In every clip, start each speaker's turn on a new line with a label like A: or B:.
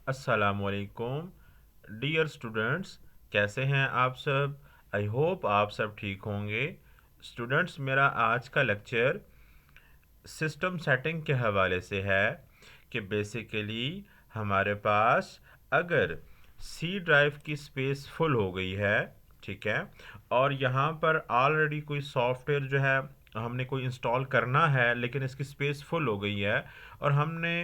A: अस्सलामुअलैकुम dear students, कैसे हैं आप सब। आई होप आप सब ठीक होंगे। स्टूडेंट्स, मेरा आज का लेक्चर सिस्टम सेटिंग के हवाले से है कि बेसिकली हमारे पास अगर सी ड्राइव की स्पेस फुल हो गई है, ठीक है, और यहाँ पर ऑलरेडी कोई सॉफ्टवेयर जो है हमने कोई इंस्टॉल करना है लेकिन इसकी स्पेस फुल हो गई है और हमने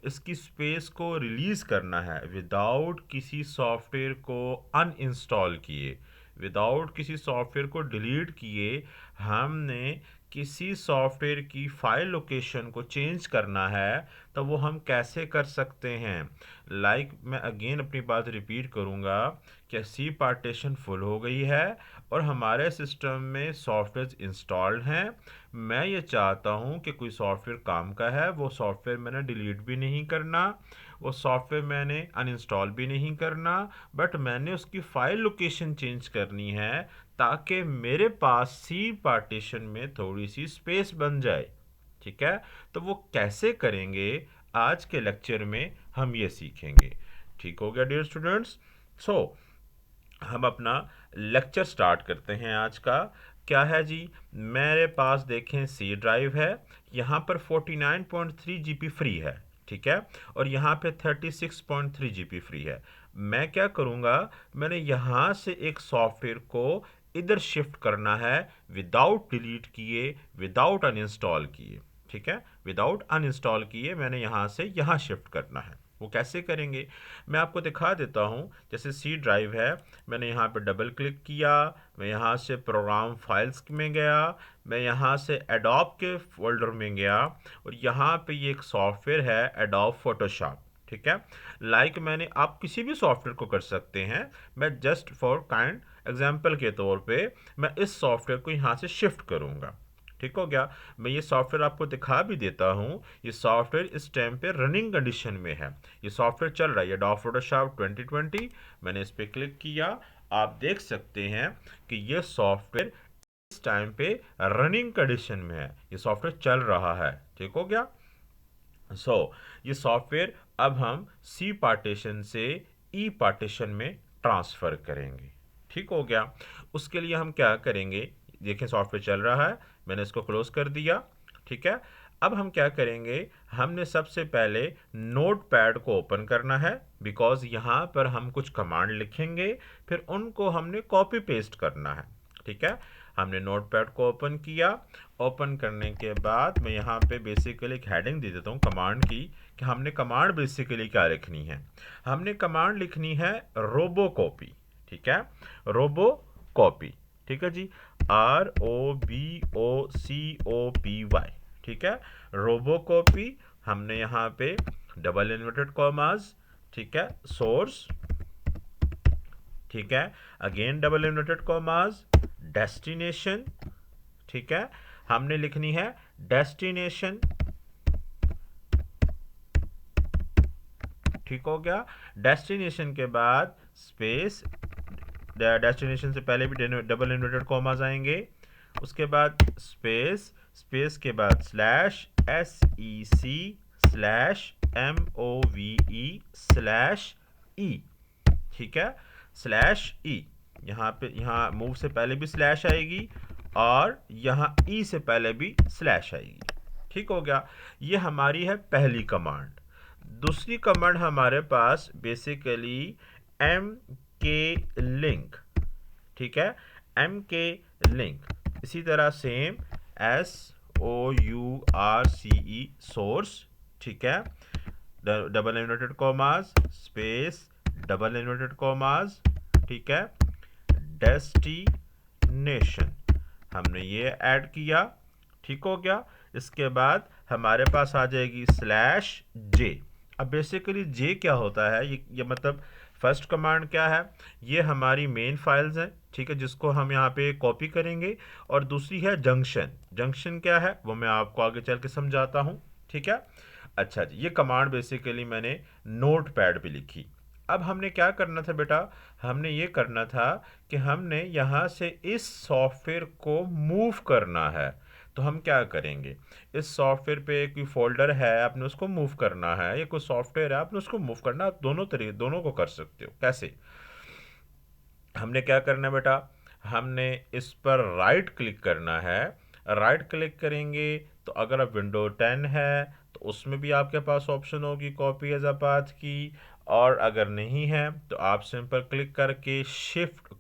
A: इसकी स्पेस को रिलीज़ करना है विदाउट किसी सॉफ्टवेयर को अनइंस्टॉल किए, विदाउट किसी सॉफ्टवेयर को डिलीट किए, हमने किसी सॉफ्टवेयर की फाइल लोकेशन को चेंज करना है, तो वो हम कैसे कर सकते हैं। मैं अगेन अपनी बात रिपीट करूँगा कि सी पार्टीशन फुल हो गई है और हमारे सिस्टम में सॉफ्टवेयर इंस्टॉल्ड हैं। मैं ये चाहता हूँ कि कोई सॉफ्टवेयर काम का है, वो सॉफ्टवेयर मैंने डिलीट भी नहीं करना, वो सॉफ्टवेयर मैंने अनइंस्टॉल भी नहीं करना, बट मैंने उसकी फाइल लोकेशन चेंज करनी है ताकि मेरे पास सी पार्टीशन में थोड़ी सी स्पेस बन जाए। ठीक है, तो वो कैसे करेंगे आज के लेक्चर में हम ये सीखेंगे। ठीक हो गया डियर स्टूडेंट्स। सो हम अपना लेक्चर स्टार्ट करते हैं। आज का क्या है जी, मेरे पास देखें सी ड्राइव है, यहाँ पर 49.3 जीबी फ्री है, ठीक है, और यहाँ पे 36.3 जीबी फ्री है। मैं क्या करूँगा, मैंने यहाँ से एक सॉफ्टवेयर को इधर शिफ्ट करना है विदाउट डिलीट किए, विदाउट अनइंस्टॉल किए, ठीक है, विदाउट अनइंस्टॉल किए मैंने यहाँ से यहाँ शिफ्ट करना है। वो कैसे करेंगे मैं आपको दिखा देता हूँ। जैसे सी ड्राइव है, मैंने यहाँ पे डबल क्लिक किया, मैं यहाँ से प्रोग्राम फाइल्स में गया, मैं यहाँ से एडोब के फोल्डर में गया और यहाँ पे ये एक सॉफ्टवेयर है एडोब फोटोशॉप, ठीक है। मैंने आप किसी भी सॉफ्टवेयर को कर सकते हैं, मैं जस्ट फॉर काइंड एग्जांपल के तौर पे मैं इस सॉफ्टवेयर को यहाँ से शिफ्ट करूँगा। ठीक हो गया। मैं ये सॉफ्टवेयर आपको दिखा भी देता हूँ। ये सॉफ्टवेयर इस टाइम पे रनिंग कंडीशन में है, ये सॉफ्टवेयर चल रहा है, ये डॉ फोटोशॉप 2020। मैंने इस पर क्लिक किया, आप देख सकते हैं कि ये सॉफ्टवेयर इस टाइम पे रनिंग कंडीशन में है, ये सॉफ्टवेयर चल रहा है। ठीक हो गया। ये सॉफ्टवेयर अब हम सी पार्टीशन से ई पार्टीशन में ट्रांसफ़र करेंगे। ठीक हो गया। उसके लिए हम क्या करेंगे, देखें सॉफ्टवेयर चल रहा है, मैंने इसको क्लोज कर दिया, ठीक है। अब हम क्या करेंगे, हमने सबसे पहले नोट पैड को ओपन करना है, बिकॉज यहाँ पर हम कुछ कमांड लिखेंगे, फिर उनको हमने कॉपी पेस्ट करना है, ठीक है। हमने नोट पैड को ओपन किया, ओपन करने के बाद मैं यहाँ पे बेसिकली एक हेडिंग दे देता हूँ कमांड की, कि हमने कमांड बेसिकली क्या लिखनी है। हमने कमांड लिखनी है रोबो कॉपी, ठीक है, रोबो कॉपी, ठीक है जी, ROBOCOPY, ठीक है, रोबो कॉपी। हमने यहाँ पे डबल इन्वर्टेड कॉमास, ठीक है, सोर्स, ठीक है, again double inverted commas, destination, ठीक है, हमने लिखनी है डेस्टिनेशन, ठीक हो गया। डेस्टिनेशन के बाद स्पेस, डेस्टिनेशन से पहले भी डबल इन्वर्टेड कॉमास आएंगे, उसके बाद स्पेस, स्पेस के बाद slash SEC slash MOVE slash E, ठीक है, स्लैश E। यहाँ पे यहाँ मूव से पहले भी स्लैश आएगी और यहाँ E से पहले भी स्लैश आएगी। ठीक हो गया। ये हमारी है पहली कमांड। दूसरी कमांड हमारे पास बेसिकली MK लिंक, ठीक है, MK लिंक, इसी तरह सेम SOURCE सोर्स, ठीक है, double inverted commas, space, double inverted commas, ठीक है, डेस्टिनेशन, हमने ये ऐड किया, ठीक हो गया। इसके बाद हमारे पास आ जाएगी स्लैश J। अब बेसिकली J क्या होता है, ये मतलब फर्स्ट कमांड क्या है, ये हमारी मेन फाइल्स हैं, ठीक है, जिसको हम यहाँ पे कॉपी करेंगे, और दूसरी है जंक्शन। जंक्शन क्या है वो मैं आपको आगे चल के समझाता हूँ, ठीक है। अच्छा जी, ये कमांड बेसिकली मैंने नोट पैड पे लिखी। अब हमने क्या करना था बेटा, हमने ये करना था कि हमने यहाँ से इस सॉफ्टवेयर को मूव करना है तो हम क्या करेंगे, इस सॉफ्टवेयर पे कोई फोल्डर है आपने उसको मूव करना है, या कोई सॉफ्टवेयर है आपने उसको मूव करना है। आप दोनों को कर सकते हो। कैसे? हमने क्या करना है बेटा, हमने इस पर राइट क्लिक करना है। राइट क्लिक करेंगे तो अगर अब विंडो 10 है तो उसमें भी आपके पास ऑप्शन होगी कॉपी एज अ पाथ की, और अगर नहीं है तो आप सिंपल क्लिक करके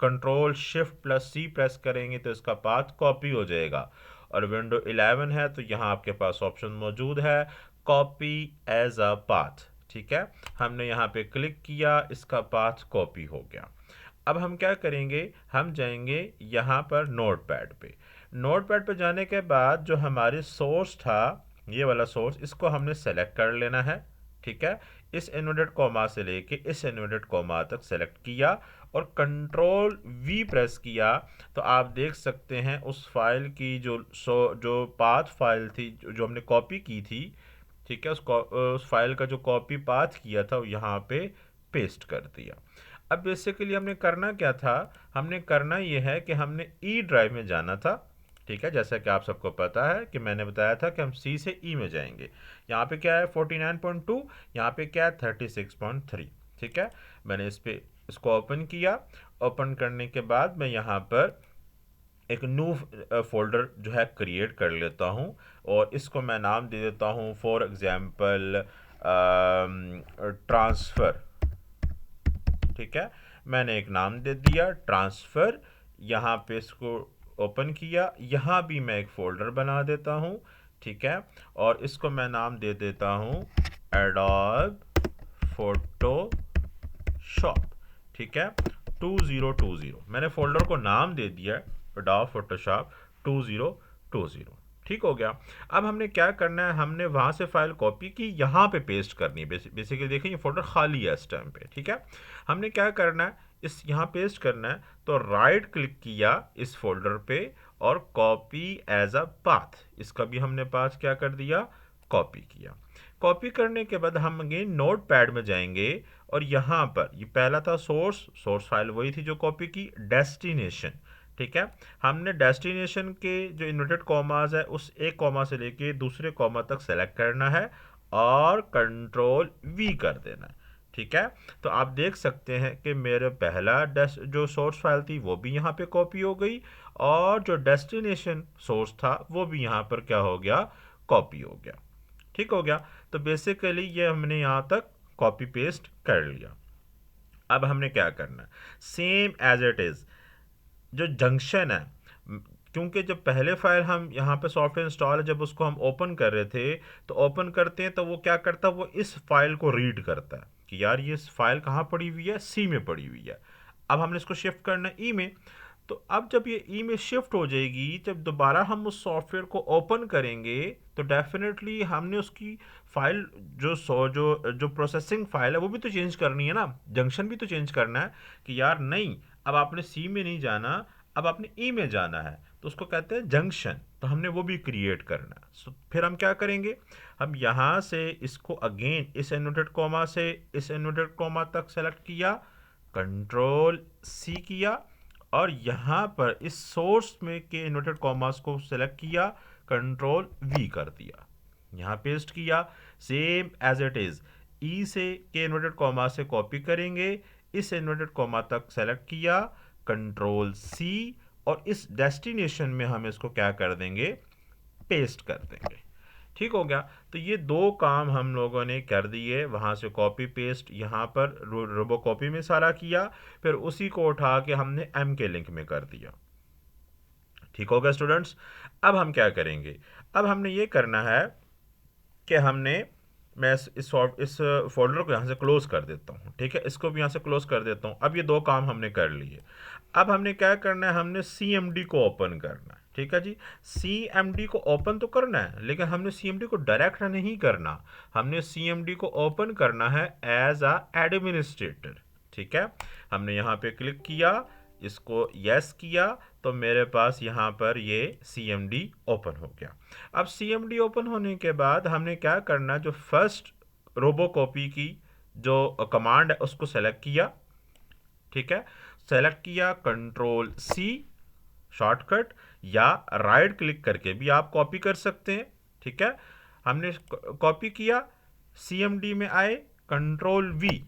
A: कंट्रोल शिफ्ट प्लस सी प्रेस करेंगे तो इसका पाथ कॉपी हो जाएगा। और विंडो 11 है तो यहाँ आपके पास ऑप्शन मौजूद है कॉपी एज अ पाथ। ठीक है, हमने यहाँ पे क्लिक किया, इसका पाथ कॉपी हो गया। अब हम क्या करेंगे, हम जाएंगे यहाँ पर नोट पैड पे। नोट पैड पे जाने के बाद जो हमारे सोर्स था, ये वाला सोर्स, इसको हमने सेलेक्ट कर लेना है। ठीक है, इस इन्वर्टेड कॉमा से लेके इस इन्वर्टेड कॉमा तक सेलेक्ट किया और कंट्रोल वी प्रेस किया तो आप देख सकते हैं उस फाइल की जो पाथ फाइल थी जो हमने कॉपी की थी, ठीक है, उस फाइल का जो कॉपी पाथ किया था वो यहाँ पे पेस्ट कर दिया। अब बेसिकली हमने करना क्या था, हमने करना ये है कि हमने ई ड्राइव में जाना था। ठीक है, जैसा कि आप सबको पता है कि मैंने बताया था कि हम सी से ई में जाएंगे। यहाँ पे क्या है 49.2, यहाँ पे क्या है 36.3। ठीक है, मैंने इसको ओपन किया। ओपन करने के बाद मैं यहाँ पर एक न्यू फोल्डर जो है क्रिएट कर लेता हूँ और इसको मैं नाम दे देता हूँ फॉर एग्जांपल ट्रांसफ़र। ठीक है, मैंने एक नाम दे दिया ट्रांसफ़र। यहाँ पे इसको ओपन किया, यहाँ भी मैं एक फ़ोल्डर बना देता हूँ। ठीक है, और इसको मैं नाम दे देता हूँ एडोब फोटोशॉप। ठीक है, 2020 मैंने फ़ोल्डर को नाम दे दिया एडोब फोटोशॉप 2020। ठीक हो गया। अब हमने क्या करना है, हमने वहाँ से फाइल कॉपी की, यहाँ पे पेस्ट करनी है। बेसिकली देखिए ये फोल्डर खाली है इस टाइम पे। ठीक है, हमने क्या करना है, इस यहाँ पेस्ट करना है तो राइट क्लिक किया इस फोल्डर पे और कॉपी एज अ पाथ, इसका भी हमने पाथ क्या कर दिया, कॉपी किया। कॉपी करने के बाद हम अगेन नोट पैड में जाएंगे और यहाँ पर ये पहला था सोर्स फाइल वही थी जो कॉपी की, डेस्टिनेशन। ठीक है, हमने डेस्टिनेशन के जो इन्वर्टेड कॉमास है उस एक कॉमा से लेके दूसरे कॉमा तक सेलेक्ट करना है और कंट्रोल वी कर देना है। ठीक है, तो आप देख सकते हैं कि मेरे पहला जो सोर्स फाइल थी वो भी यहाँ पे कॉपी हो गई और जो डेस्टिनेशन सोर्स था वो भी यहाँ पर क्या हो गया, कॉपी हो गया। ठीक हो गया, तो बेसिकली ये हमने यहाँ तक कॉपी पेस्ट कर लिया। अब हमने क्या करना है, सेम एज इट इज़ जो जंक्शन है, क्योंकि जब पहले फाइल हम यहाँ पे सॉफ्टवेयर इंस्टॉल है जब उसको हम ओपन कर रहे थे तो ओपन करते हैं तो वो क्या करता है, वो इस फाइल को रीड करता है कि यार ये फाइल कहाँ पड़ी हुई है, सी में पड़ी हुई है। अब हमने इसको शिफ्ट करना है ई में। तो अब जब ये ई में शिफ्ट हो जाएगी, जब दोबारा हम उस सॉफ्टवेयर को ओपन करेंगे तो डेफिनेटली हमने उसकी फाइल जो प्रोसेसिंग फाइल है वो भी तो चेंज करनी है ना, जंक्शन भी तो चेंज करना है कि यार नहीं, अब आपने सी में नहीं जाना, अब आपने ई में जाना है, तो उसको कहते हैं जंक्शन। तो हमने वो भी क्रिएट करना है। फिर हम क्या करेंगे, हम यहाँ से इसको अगेन इस इन्वर्टेड कॉमा से इस इन्वर्टेड कॉमा तक सेलेक्ट किया, कंट्रोल सी किया और यहाँ पर इस सोर्स में के इन्वर्टेड कॉमास को सेलेक्ट किया, कंट्रोल वी कर दिया, यहाँ पेस्ट किया सेम एज इट इज़। ई से के इन्वर्टेड कॉमा से कॉपी करेंगे, इस इन्वर्टेड कॉमा तक सेलेक्ट किया, कंट्रोल सी और इस डेस्टिनेशन में हम इसको क्या कर देंगे, पेस्ट कर देंगे। ठीक हो गया, तो ये दो काम हम लोगों ने कर दिए, वहाँ से कॉपी पेस्ट यहाँ पर रोबो कॉपी में सारा किया, फिर उसी को उठा के हमने एम के लिंक में कर दिया। ठीक हो गया स्टूडेंट्स। अब हम क्या करेंगे, अब हमने ये करना है कि मैं इस फोल्डर को यहाँ से क्लोज कर देता हूँ। ठीक है, इसको भी यहाँ से क्लोज कर देता हूँ। अब ये दो काम हमने कर लिए। अब हमने क्या करना है, हमने CMD को ओपन करना है। ठीक है जी, CMD को ओपन तो करना है लेकिन हमने CMD को डायरेक्ट नहीं करना, हमने CMD को ओपन करना है एज अ एडमिनिस्ट्रेटर। ठीक है, हमने यहाँ पे क्लिक किया, इसको यस किया तो मेरे पास यहाँ पर ये CMD ओपन हो गया। अब CMD ओपन होने के बाद हमने क्या करना, जो फर्स्ट रोबो कॉपी की जो कमांड है उसको सेलेक्ट किया। ठीक है, सेलेक्ट किया, कंट्रोल सी शॉर्टकट, या राइट क्लिक करके भी आप कॉपी कर सकते हैं। ठीक है, हमने कॉपी किया, CMD में आए, कंट्रोल V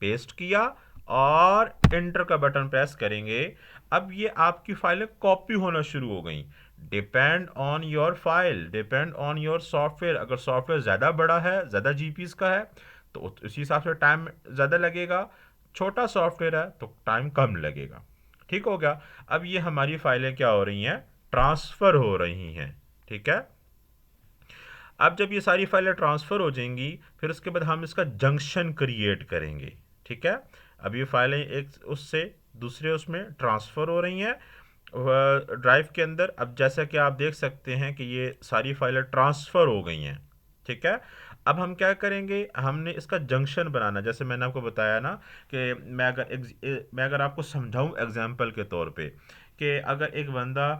A: पेस्ट किया और एंटर का बटन प्रेस करेंगे। अब ये आपकी फाइलें कॉपी होना शुरू हो गई। Depend on your file, depend on your software. अगर सॉफ्टवेयर ज़्यादा बड़ा है, ज़्यादा जीपीस का है, तो उसी हिसाब से टाइम ज़्यादा लगेगा। छोटा सॉफ्टवेयर है तो टाइम कम लगेगा। ठीक हो गया। अब ये हमारी फाइलें क्या हो रही हैं, ट्रांसफ़र हो रही हैं। ठीक है, अब जब ये सारी फाइलें ट्रांसफ़र हो जाएंगी, फिर उसके बाद हम इसका जंक्शन क्रिएट करेंगे। ठीक है, अब ये फाइलें एक उससे दूसरे उसमें ट्रांसफ़र हो रही हैं ड्राइव के अंदर। अब जैसा कि आप देख सकते हैं कि ये सारी फाइलें ट्रांसफ़र हो गई हैं। ठीक है, अब हम क्या करेंगे, हमने इसका जंक्शन बनाना। जैसे मैंने आपको बताया ना कि मैं अगर आपको समझाऊं एग्जांपल के तौर पे, कि अगर एक बंदा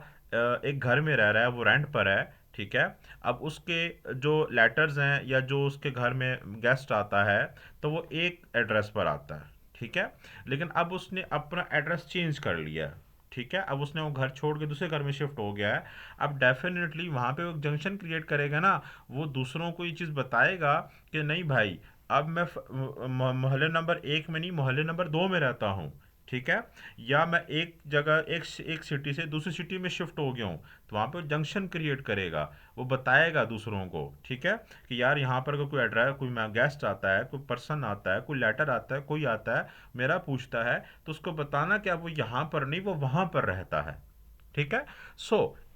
A: एक घर में रह रहा है, वो रेंट पर है। ठीक है, अब उसके जो लेटर्स हैं या जो उसके घर में गेस्ट आता है, तो वो एक एड्रेस पर आता है। ठीक है, लेकिन अब उसने अपना एड्रेस चेंज कर लिया है। ठीक है, अब उसने वो घर छोड़ के दूसरे घर में शिफ्ट हो गया है। अब डेफिनेटली वहाँ पे वो जंक्शन क्रिएट करेगा ना, वो दूसरों को ये चीज़ बताएगा कि नहीं भाई, अब मैं मोहल्ले नंबर 1 में नहीं, मोहल्ले नंबर 2 में रहता हूँ। ठीक है, या मैं एक जगह एक सिटी से दूसरी सिटी में शिफ्ट हो गया हूँ, तो वहाँ पे जंक्शन क्रिएट करेगा। वो बताएगा दूसरों को। ठीक है, कि यार यहाँ पर अगर कोई एड्रेस, कोई गेस्ट आता है, कोई पर्सन आता है, कोई लेटर आता है, कोई आता है मेरा पूछता है, तो उसको बताना कि अब वो यहाँ पर नहीं, वो वहाँ पर रहता है। ठीक है,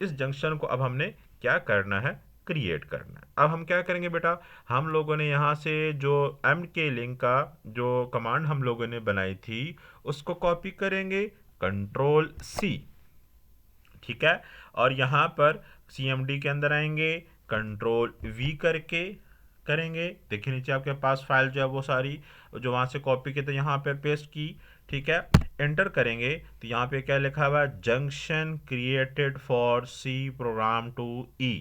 A: इस जंक्शन को अब हमने क्या करना है, क्रिएट करना है। अब हम क्या करेंगे बेटा, हम लोगों ने यहाँ से जो MK लिंक का जो कमांड हम लोगों ने बनाई थी, उसको कॉपी करेंगे, कंट्रोल C। ठीक है, और यहाँ पर CMD के अंदर आएंगे, कंट्रोल V करके करेंगे। देखिए नीचे आपके पास फाइल जो है वो सारी जो वहाँ से कॉपी की तो यहाँ पे पेस्ट की। ठीक है, एंटर करेंगे तो यहाँ पे क्या लिखा हुआ है, junction created for C program to E।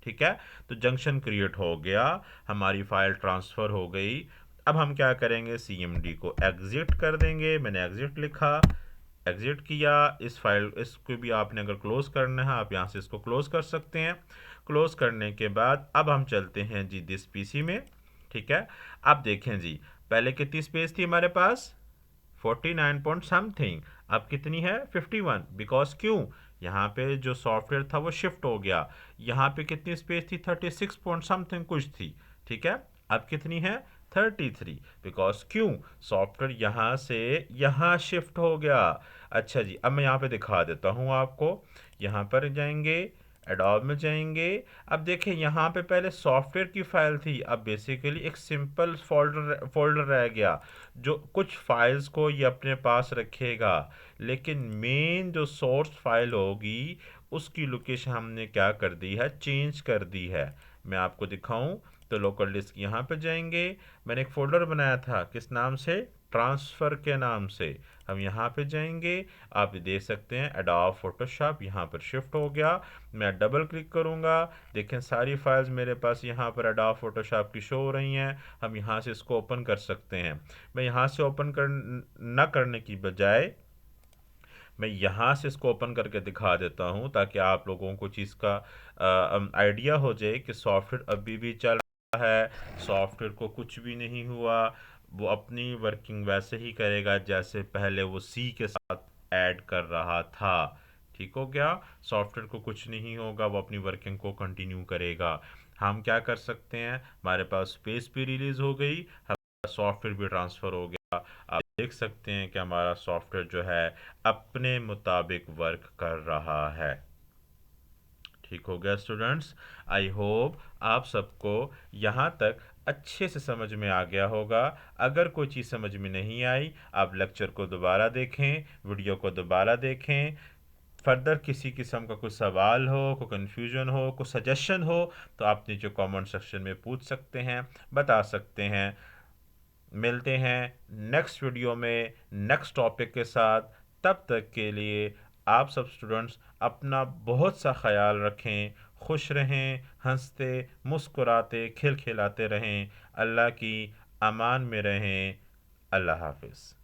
A: ठीक है, तो जंक्शन क्रिएट हो गया, हमारी फाइल ट्रांसफ़र हो गई। अब हम क्या करेंगे, CMD को एग्जिट कर देंगे। मैंने एग्जिट लिखा, एग्जिट किया। इस फाइल इसको भी आपने अगर क्लोज करना है, आप यहाँ से इसको क्लोज कर सकते हैं। क्लोज करने के बाद अब हम चलते हैं जी दिस PC में। ठीक है, अब देखें जी, पहले कितनी स्पेस थी हमारे पास, 49 पॉइंट समथिंग, अब कितनी है 51। बिकॉज क्यों, यहाँ पे जो सॉफ्टवेयर था वो शिफ्ट हो गया। यहाँ पे कितनी स्पेस थी, 36 पॉइंट समथिंग कुछ थी। ठीक है, अब कितनी है 33। बिकॉज क्यों, सॉफ्टवेयर यहाँ से यहाँ शिफ्ट हो गया। अच्छा जी, अब मैं यहाँ पे दिखा देता हूँ आपको। यहाँ पर जाएंगे, एडोब में जाएंगे। अब देखें यहाँ पे पहले सॉफ्टवेयर की फाइल थी, अब बेसिकली एक सिंपल फोल्डर रह गया जो कुछ फाइल्स को ये अपने पास रखेगा। लेकिन मेन जो सोर्स फाइल होगी उसकी लोकेशन हमने क्या कर दी है, चेंज कर दी है। मैं आपको दिखाऊं तो लोकल डिस्क यहाँ पे जाएंगे। मैंने एक फोल्डर बनाया था, किस नाम से, ट्रांसफ़र के नाम से। हम यहाँ पे जाएंगे, आप देख सकते हैं एडोब फोटोशॉप यहाँ पर शिफ्ट हो गया। मैं डबल क्लिक करूँगा, देखें सारी फाइल्स मेरे पास यहाँ पर एडोब फोटोशॉप की शो हो रही हैं। हम यहाँ से इसको ओपन कर सकते हैं। मैं यहाँ से ओपन न करने की बजाय मैं यहाँ से इसको ओपन करके दिखा देता हूँ, ताकि आप लोगों को चीज़ का आइडिया हो जाए कि सॉफ्टवेयर अभी भी चल रहा है, सॉफ्टवेयर को कुछ भी नहीं हुआ, वो अपनी वर्किंग वैसे ही करेगा जैसे पहले वो C के साथ ऐड कर रहा था। ठीक हो गया, सॉफ्टवेयर को कुछ नहीं होगा, वो अपनी वर्किंग को कंटिन्यू करेगा। हम क्या कर सकते हैं, हमारे पास स्पेस भी रिलीज़ हो गई, सॉफ्टवेयर भी ट्रांसफ़र हो गया। आप देख सकते हैं कि हमारा सॉफ्टवेयर जो है अपने मुताबिक वर्क कर रहा है। ठीक हो गया स्टूडेंट्स, आई होप आप सबको यहाँ तक अच्छे से समझ में आ गया होगा। अगर कोई चीज़ समझ में नहीं आई, आप लेक्चर को दोबारा देखें, वीडियो को दोबारा देखें। फर्दर किसी किस्म का कोई सवाल हो, कोई कन्फ्यूजन हो, कोई सजेशन हो, तो आप नीचे कमेंट सेक्शन में पूछ सकते हैं, बता सकते हैं। मिलते हैं नेक्स्ट वीडियो में नेक्स्ट टॉपिक के साथ। तब तक के लिए आप सब स्टूडेंट्स अपना बहुत सा ख्याल रखें, खुश रहें, हंसते मुस्कुराते खिलखिलाते रहें, अल्लाह की अमान में रहें। अल्लाह हाफिज़।